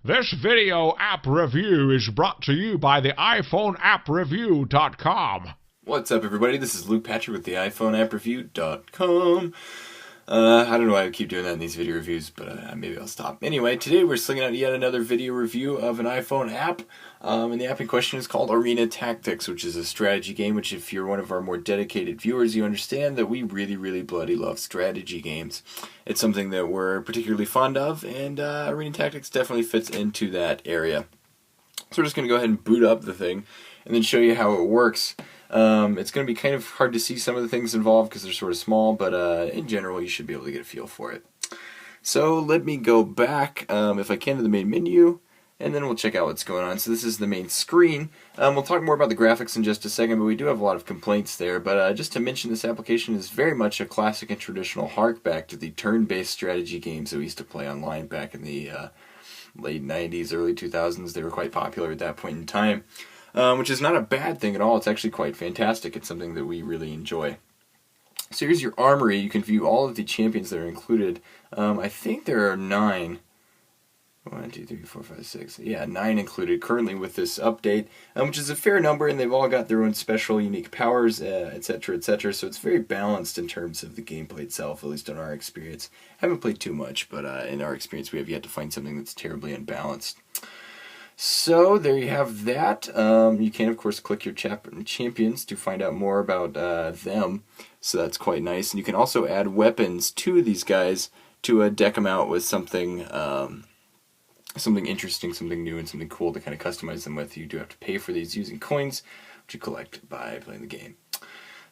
This video app review is brought to you by the iPhoneAppReview.com. What's up, everybody? This is Luke Patrick with the iPhoneAppReview.com. I don't know why I keep doing that in these video reviews, but maybe I'll stop. Anyway, today we're slinging out yet another video review of an iPhone app, and the app in question is called Arena Tactics, which is a strategy game, which if you're one of our more dedicated viewers, you understand that we really bloody love strategy games. It's something that we're particularly fond of, and Arena Tactics definitely fits into that area. So we're just going to go ahead and boot up the thing, and then show you how it works. It's going to be kind of hard to see some of the things involved because they're sort of small, but in general you should be able to get a feel for it. So let me go back, if I can, to the main menu, and then we'll check out what's going on. So this is the main screen. We'll talk more about the graphics in just a second, but we do have a lot of complaints there. But just to mention, this application is very much a classic and traditional hark back to the turn-based strategy games that we used to play online back in the late 90s, early 2000s. They were quite popular at that point in time. Which is not a bad thing at all. It's actually quite fantastic. It's something that we really enjoy. So here's your Armory. You can view all of the champions that are included. I think there are 9. 1, 2, 3, 4, 5, 6. Yeah, 9 included currently with this update, which is a fair number, and they've all got their own special, unique powers, etc., etc. So it's very balanced in terms of the gameplay itself, at least in our experience. Haven't played too much, but in our experience, we have yet to find something that's terribly unbalanced. So there you have that. You can, of course, click your champions to find out more about them. So that's quite nice. And you can also add weapons to these guys to deck them out with something something interesting, something new, and something cool to kind of customize them with. You do have to pay for these using coins, which you collect by playing the game.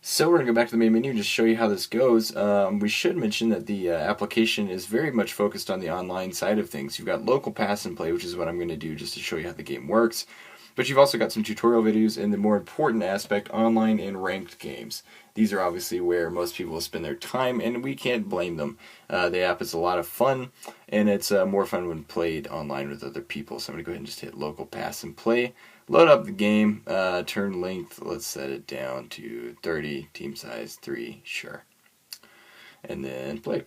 So we're going to go back to the main menu and just show you how this goes. We should mention that the application is very much focused on the online side of things. You've got local pass and play, which is what I'm going to do just to show you how the game works. But you've also got some tutorial videos and the more important aspect, online and ranked games. These are obviously where most people spend their time, and we can't blame them. The app is a lot of fun, and it's more fun when played online with other people. So I'm going to go ahead and just hit local pass and play. Load up the game, turn length, let's set it down to 30, team size 3, sure. And then play.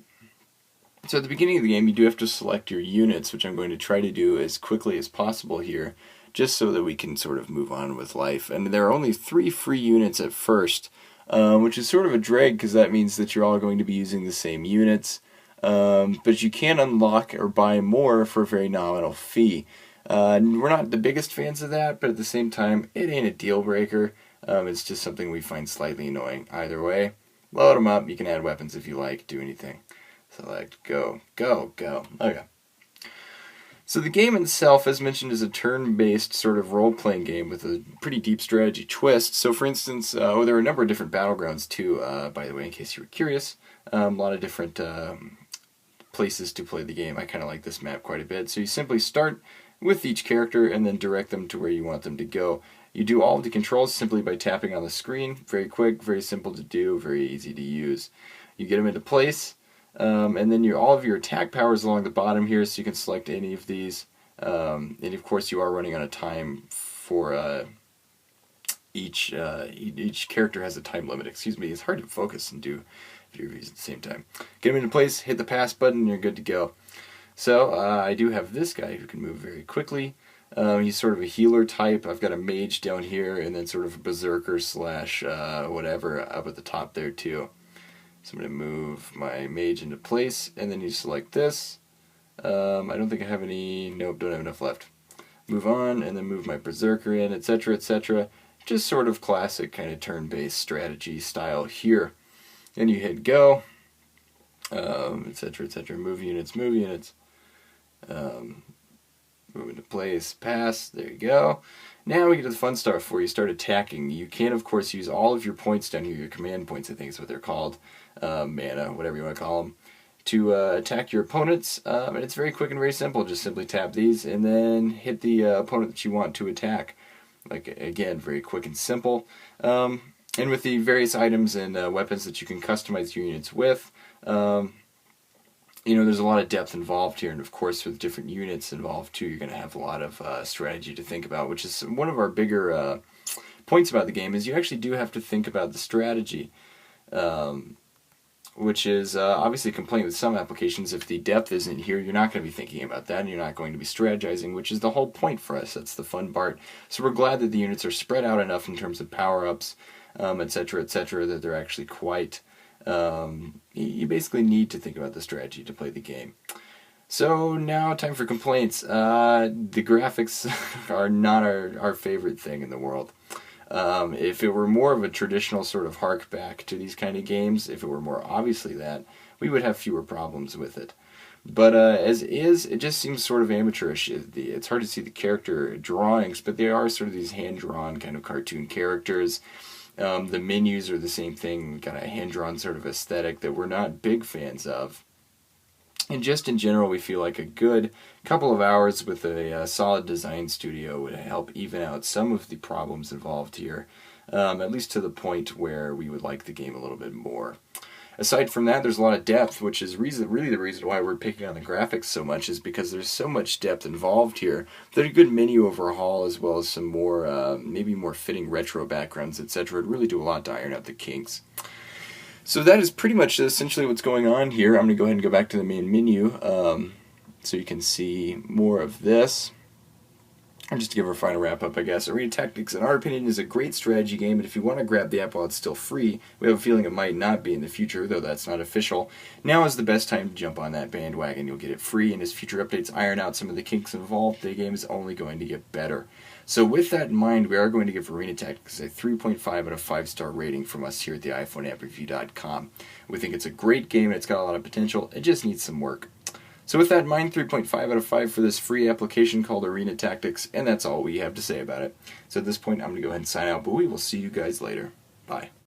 So at the beginning of the game, you do have to select your units, which I'm going to try to do as quickly as possible here, just so that we can sort of move on with life. And there are only 3 free units at first, which is sort of a drag because that means that you're all going to be using the same units. But you can unlock or buy more for a very nominal fee. We're not the biggest fans of that, but at the same time, it ain't a deal breaker. It's just something we find slightly annoying. Either way, load them up. You can add weapons if you like, do anything. Select, go, go, go. Okay. So the game itself, as mentioned, is a turn-based sort of role-playing game with a pretty deep strategy twist. So for instance, there are a number of different battlegrounds too, by the way, in case you were curious. A lot of different places to play the game. I kind of like this map quite a bit. So you simply start with each character and then direct them to where you want them to go. You do all of the controls simply by tapping on the screen. Very quick, very simple to do, very easy to use. You get them into place, and then all of your attack powers along the bottom here, so you can select any of these. And of course you are running on a time for each character has a time limit. Excuse me, it's hard to focus and do video reviews at the same time. Get them into place, hit the pass button, and you're good to go. So I do have this guy who can move very quickly. He's sort of a healer type. I've got a mage down here, and then sort of a berserker slash whatever up at the top there too. So I'm going to move my mage into place, and then you select this. I don't think I have any, nope, don't have enough left. Move on, and then move my berserker in, etc., etc. Just sort of classic kind of turn-based strategy style here. Then you hit go, etc., etc. Move units, move units. Move into place, pass, there you go. Now we get to the fun stuff where you start attacking. You can, of course, use all of your points down here, your command points, I think is what they're called, mana, whatever you want to call them, to attack your opponents. And it's very quick and very simple. Just simply tap these and then hit the opponent that you want to attack. Like, again, very quick and simple. And with the various items and weapons that you can customize your units with, you know, there's a lot of depth involved here, and of course with different units involved too, you're going to have a lot of strategy to think about, which is one of our bigger points about the game, is you actually do have to think about the strategy. which is obviously a complaint with some applications. If the depth isn't here, you're not going to be thinking about that, and you're not going to be strategizing, which is the whole point for us. That's the fun part. So we're glad that the units are spread out enough in terms of power-ups, etc., that they're actually quite... you basically need to think about the strategy to play the game. So now, time for complaints. The graphics are not our favorite thing in the world. If it were more of a traditional sort of hark back to these kind of games, if it were more obviously that, we would have fewer problems with it. But as is, it just seems sort of amateurish. It's hard to see the character drawings, but they are sort of these hand-drawn kind of cartoon characters. The menus are the same thing, kind of a hand-drawn sort of aesthetic that we're not big fans of. And just in general, we feel like a good couple of hours with a solid design studio would help even out some of the problems involved here, at least to the point where we would like the game a little bit more. Aside from that, there's a lot of depth, which is really the reason why we're picking on the graphics so much, is because there's so much depth involved here. There's a good menu overhaul, as well as some more, maybe more fitting retro backgrounds, etc. It'd really do a lot to iron out the kinks. So that is pretty much essentially what's going on here. I'm going to go ahead and go back to the main menu so you can see more of this. And just to give her a final wrap-up, I guess, Arena Tactics, in our opinion, is a great strategy game, and if you want to grab the app while it's still free, we have a feeling it might not be in the future, though that's not official. Now is the best time to jump on that bandwagon. You'll get it free, and as future updates iron out some of the kinks involved, the game is only going to get better. So with that in mind, we are going to give Arena Tactics a 3.5 out of 5-star rating from us here at the iPhoneAppReview.com. We think it's a great game, and it's got a lot of potential. It just needs some work. So with that in mind, 3.5 out of 5 for this free application called Arena Tactics, and that's all we have to say about it. So at this point, I'm going to go ahead and sign out, but we will see you guys later. Bye.